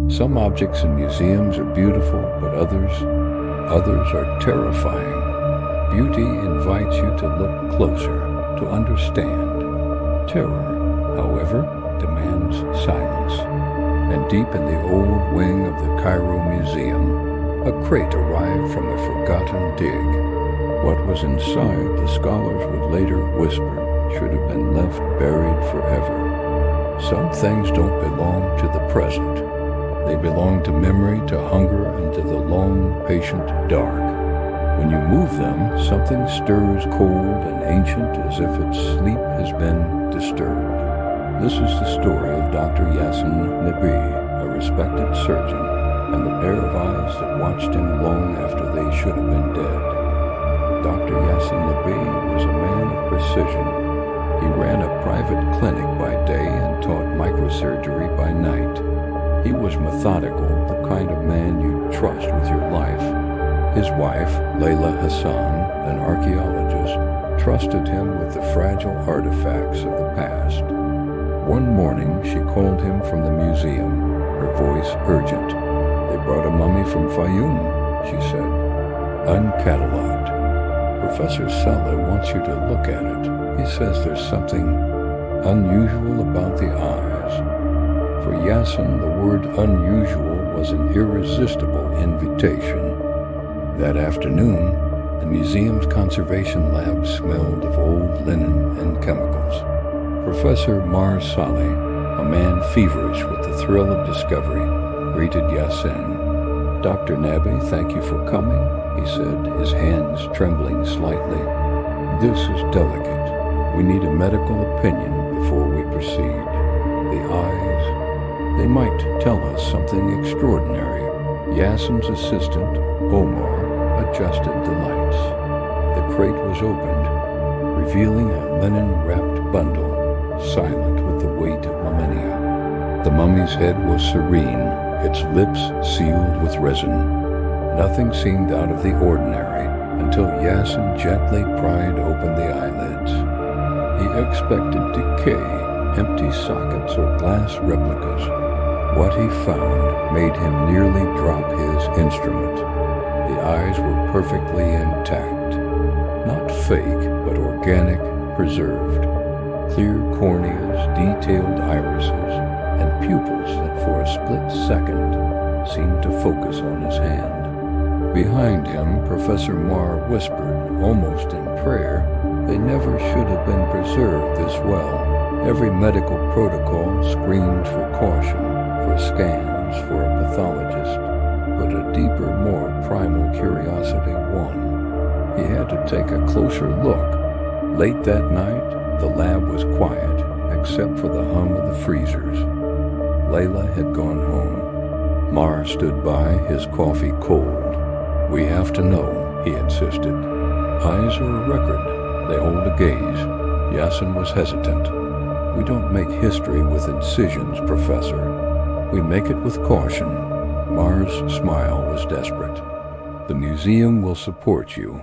Some objects in museums are beautiful, but others are terrifying. Beauty invites you to look closer, to understand. Terror, however, demands silence. And deep in the old wing of the Cairo Museum, a crate arrived from a forgotten dig. What was inside, the scholars would later whisper, should have been left buried forever. Some things don't belong to the present. They belong to memory, to hunger, and to the long, patient dark. When you move them, something stirs cold and ancient as if its sleep has been disturbed. This is the story of Dr. Yassin Nabi, a respected surgeon, and the pair of eyes that watched him long after they should have been dead. Dr. Yassin Nabi was a man of precision. He ran a private clinic by day and taught microsurgery by night. He was methodical, the kind of man you'd trust with your life. His wife, Layla Hassan, an archaeologist, trusted him with the fragile artifacts of the past. One morning, she called him from the museum, her voice urgent. "They brought a mummy from Fayum," she said, "uncatalogued. Professor Saleh wants you to look at it. He says there's something unusual about the eyes." For Yassin, the word unusual was an irresistible invitation. That afternoon, the museum's conservation lab smelled of old linen and chemicals. Professor Mar Saleh, a man feverish with the thrill of discovery, greeted Yassin. "Dr. Nabi, thank you for coming," he said, his hands trembling slightly. "This is delicate. We need a medical opinion before we proceed. The eyes, they might tell us something extraordinary." Yassin's assistant, Omar, adjusted the lights. The crate was opened, revealing a linen-wrapped bundle, silent with the weight of millennia. The mummy's head was serene, its lips sealed with resin. Nothing seemed out of the ordinary until Yassin gently pried open the eyelids. He expected decay, empty sockets or glass replicas. What he found made him nearly drop his instrument. The eyes were perfectly intact. Not fake, but organic, preserved. Clear corneas, detailed irises, and pupils that for a split second seemed to focus on his hand. Behind him, Professor Mar whispered, almost in prayer, "They never should have been preserved this well. Every medical protocol screamed for caution, for scans, for a pathologist, but a deeper, more primal curiosity won. He had to take a closer look. Late that night, the lab was quiet, except for the hum of the freezers. Layla had gone home. Mar stood by, his coffee cold. "We have to know," he insisted. "Eyes are a record. They hold a gaze." Yassin was hesitant. "We don't make history with incisions, Professor. We make it with caution." Mar's smile was desperate. "The museum will support you.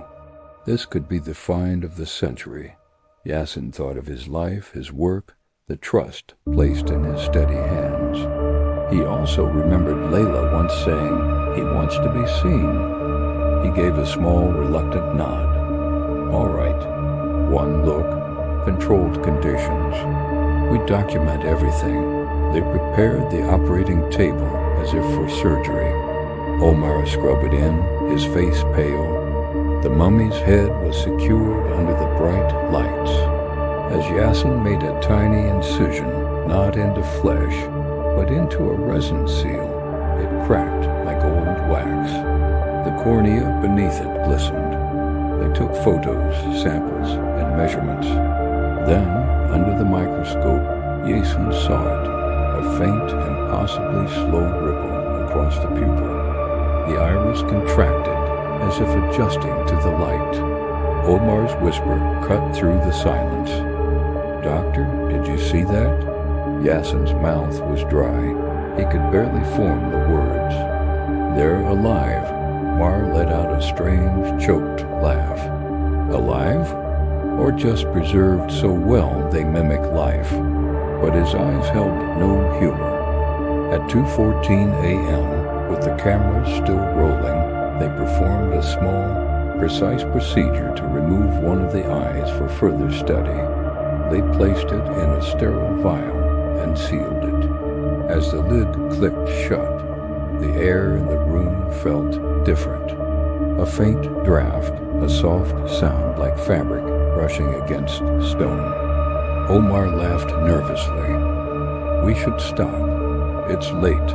This could be the find of the century." Yassin thought of his life, his work, the trust placed in his steady hands. He also remembered Layla once saying, "He wants to be seen." He gave a small, reluctant nod. "All right." One look, controlled conditions. "We document everything." They prepared the operating table as if for surgery. Omar scrubbed in, his face pale. The mummy's head was secured under the bright lights. As Yassin made a tiny incision, not into flesh, but into a resin seal, it cracked like old wax. The cornea beneath it glistened. They took photos, samples, and measurements. Then, under the microscope, Yassin saw it, a faint and possibly slow ripple across the pupil. The iris contracted, as if adjusting to the light. Omar's whisper cut through the silence. "Doctor, did you see that?" Yassin's mouth was dry. He could barely form the words. "They're alive." Mar let out a strange, choked laugh. "Alive? Or just preserved so well they mimic life?" But his eyes held no humor. At 2:14 a.m., with the cameras still rolling, they performed a small, precise procedure to remove one of the eyes for further study. They placed it in a sterile vial and sealed it. As the lid clicked shut, the air in the room felt different. A faint draft, a soft sound like fabric brushing against stone. Omar laughed nervously. "We should stop. It's late.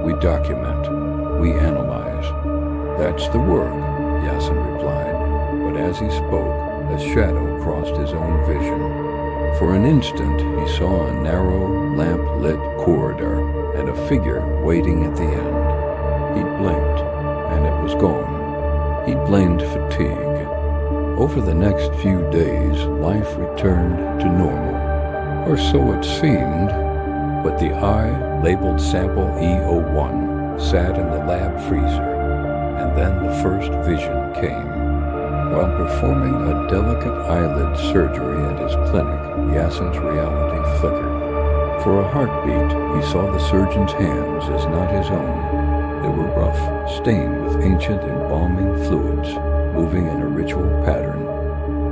We document. We analyze." "That's the work," Yasin replied. But as he spoke, a shadow crossed his own vision. For an instant, he saw a narrow, lamp-lit corridor and a figure waiting at the end. He blinked, and it was gone. He blamed fatigue. Over the next few days, life returned to normal. Or so it seemed. But the eye, labeled sample E01, sat in the lab freezer. And then the first vision came. While performing a delicate eyelid surgery at his clinic, Yasin's reality flickered. For a heartbeat, he saw the surgeon's hands as not his own. They were rough, stained with ancient embalming fluids, moving in a ritual pattern.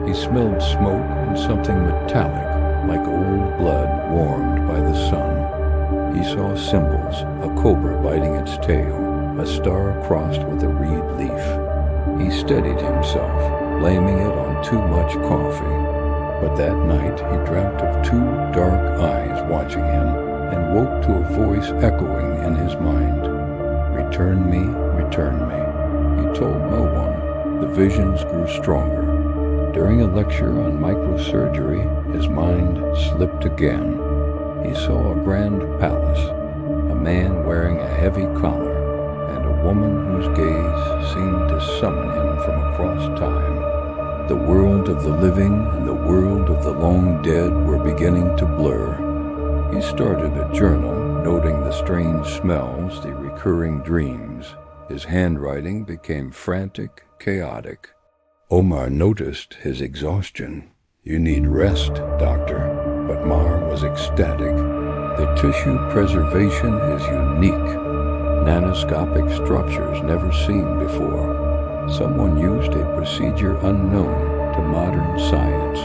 He smelled smoke and something metallic, like old blood warmed by the sun. He saw symbols, a cobra biting its tail, a star crossed with a reed leaf. He steadied himself, blaming it on too much coffee. But that night he dreamt of two dark eyes watching him, and woke to a voice echoing in his mind. "Return me, return me." He told no one. The visions grew stronger. During a lecture on microsurgery, his mind slipped again. He saw a grand palace, a man wearing a heavy collar, and a woman whose gaze seemed to summon him from across time. The world of the living and the world of the long dead were beginning to blur. He started a journal, noting the strange smells, the recurring dreams. His handwriting became frantic, chaotic. Omar noticed his exhaustion. "You need rest, doctor." But Mar was ecstatic. "The tissue preservation is unique. Nanoscopic structures never seen before. Someone used a procedure unknown to modern science."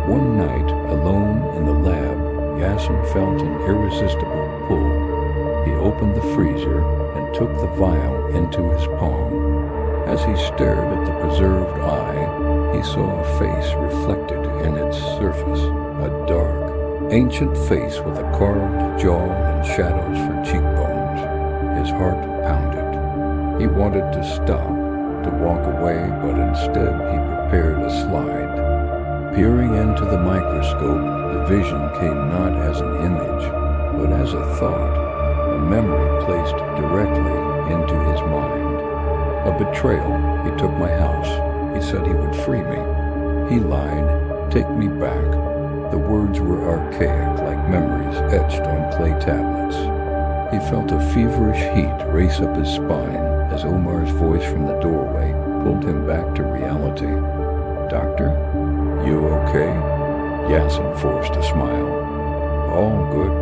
One night, alone in the lab, Yasin felt an irresistible pull. He opened the freezer and took the vial into his palm. As he stared at the preserved eye, he saw a face reflected in its surface, a dark, ancient face with a carved jaw and shadows for cheekbones. His heart pounded. He wanted to stop, to walk away, but instead he prepared a slide. Peering into the microscope, the vision came not as an image, but as a thought, a memory placed directly into his mind. "A betrayal. He took my house. He said he would free me. He lied. Take me back." The words were archaic, like memories etched on clay tablets. He felt a feverish heat race up his spine as Omar's voice from the doorway pulled him back to reality. "Doctor, you okay?" Yasin forced a smile. "All good.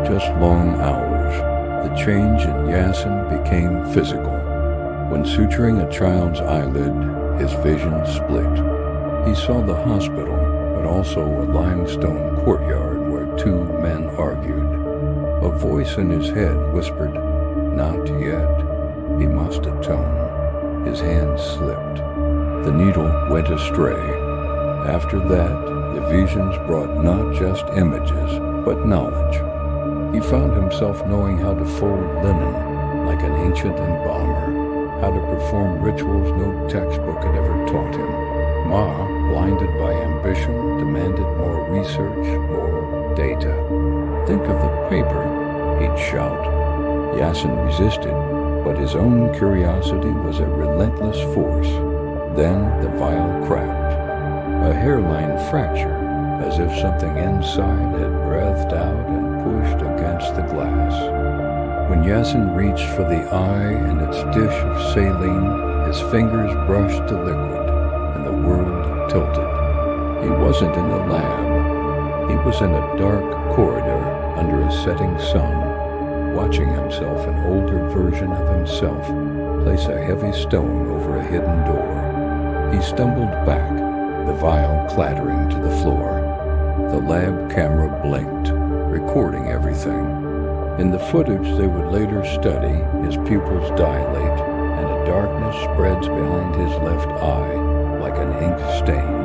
Just long hours." The change in Yasin became physical. When suturing a child's eyelid, his vision split. He saw the hospital, but also a limestone courtyard where two men argued. A voice in his head whispered, "Not yet." He must atone. His hand slipped. The needle went astray. After that, the visions brought not just images, but knowledge. He found himself knowing how to fold linen like an ancient embalmer, how to perform rituals no textbook had ever taught him. Ma, blinded by ambition, demanded more research, more data. "Think of the paper," he'd shout. Yasin resisted, but his own curiosity was a relentless force. Then the vial cracked. A hairline fracture, as if something inside had breathed out and pushed against the glass. When Yasin reached for the eye and its dish of saline, his fingers brushed the liquid, and the world tilted. He wasn't in the lab. He was in a dark corridor under a setting sun. watching himself, an older version of himself, place a heavy stone over a hidden door. He stumbled back, the vial clattering to the floor. The lab camera blinked, recording everything. In the footage they would later study, his pupils dilate, and a darkness spreads behind his left eye like an ink stain.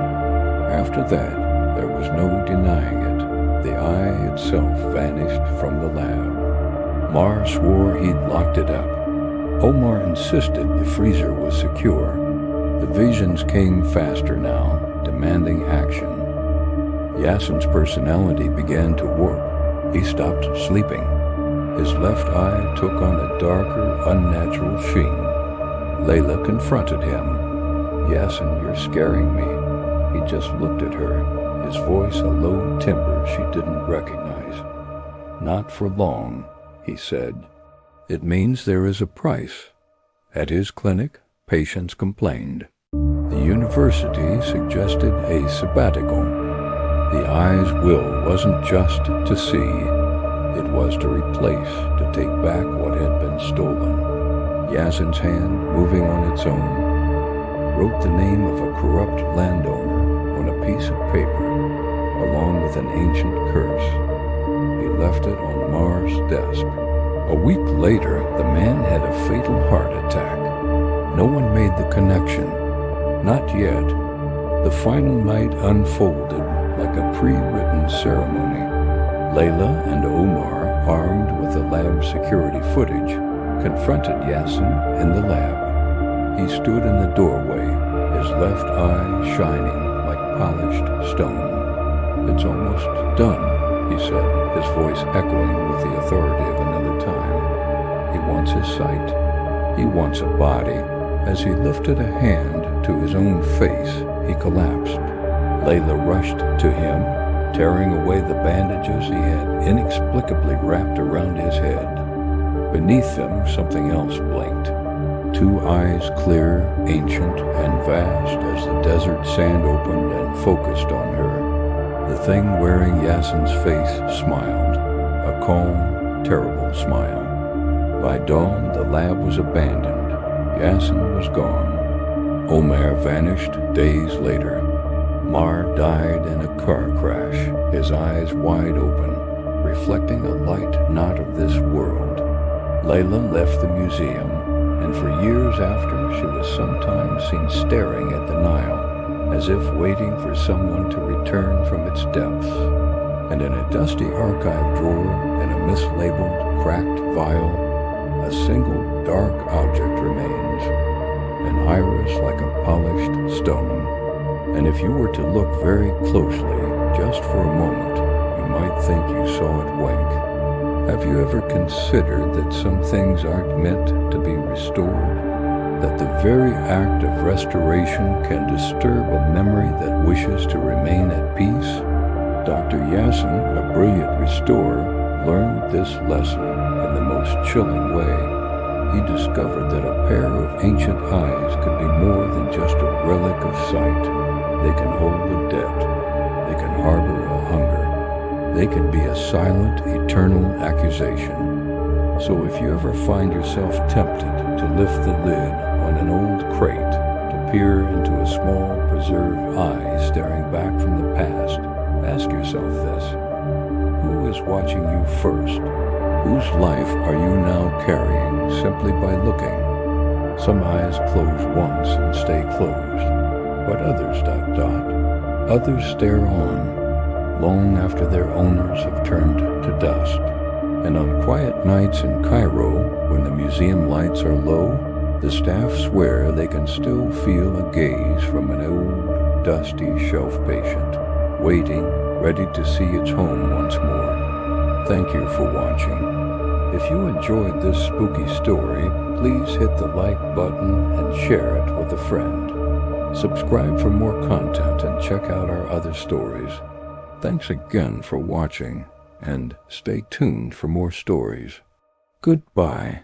After that, there was no denying it. The eye itself vanished from the lab. Mar swore he'd locked it up. Omar insisted the freezer was secure. The visions came faster now, demanding action. Yasin's personality began to warp. He stopped sleeping. His left eye took on a darker, unnatural sheen. Layla confronted him. "Yasin, you're scaring me." He just looked at her, his voice a low timbre she didn't recognize. "Not for long," he said. "It means there is a price." At his clinic, patients complained. The university suggested a sabbatical. The eye's will wasn't just to see. It was to replace, to take back what had been stolen. Yasin's hand, moving on its own, wrote the name of a corrupt landowner on a piece of paper, along with an ancient curse. He left it on Mar's desk. A week later, the man had a fatal heart attack. No one made the connection. Not yet. The final night unfolded like a pre-written ceremony. Layla and Omar, armed with the lab security footage, confronted Yasin in the lab. He stood in the doorway, his left eye shining like polished stone. "It's almost done," he said, his voice echoing with the authority of another time. He wants his sight. He wants a body. As he lifted a hand to his own face, he collapsed. Layla rushed to him, tearing away the bandages he had inexplicably wrapped around his head. Beneath them, something else blinked. Two eyes clear, ancient, and vast as the desert sand opened and focused on her. The thing wearing Yasin's face smiled, a calm, terrible smile. By dawn, the lab was abandoned. Yasin was gone. Omar vanished days later. Mar died in a car crash, his eyes wide open, reflecting a light not of this world. Layla left the museum, and for years after, she was sometimes seen staring at the Nile, as if waiting for someone to return from its depths. And in a dusty archive drawer, in a mislabeled, cracked vial, a single dark object remains, an iris like a polished stone. And if you were to look very closely, just for a moment, you might think you saw it wink. Have you ever considered that some things aren't meant to be restored? That the very act of restoration can disturb a memory that wishes to remain at peace? Dr. Yasin, a brilliant restorer, learned this lesson in the most chilling way. He discovered that a pair of ancient eyes could be more than just a relic of sight. They can hold a debt. They can harbor a hunger. They can be a silent, eternal accusation. So if you ever find yourself tempted to lift the lid on an old crate, to peer into a small, preserved eye staring back from the past, ask yourself this: who is watching you first? Whose life are you now carrying simply by looking? Some eyes close once and stay closed, but others ... Others stare on, long after their owners have turned to dust. And on quiet nights in Cairo, when the museum lights are low, the staff swear they can still feel a gaze from an old, dusty shelf patient, waiting, ready to see its home once more. Thank you for watching. If you enjoyed this spooky story, please hit the like button and share it with a friend. Subscribe for more content and check out our other stories. Thanks again for watching, and stay tuned for more stories. Goodbye.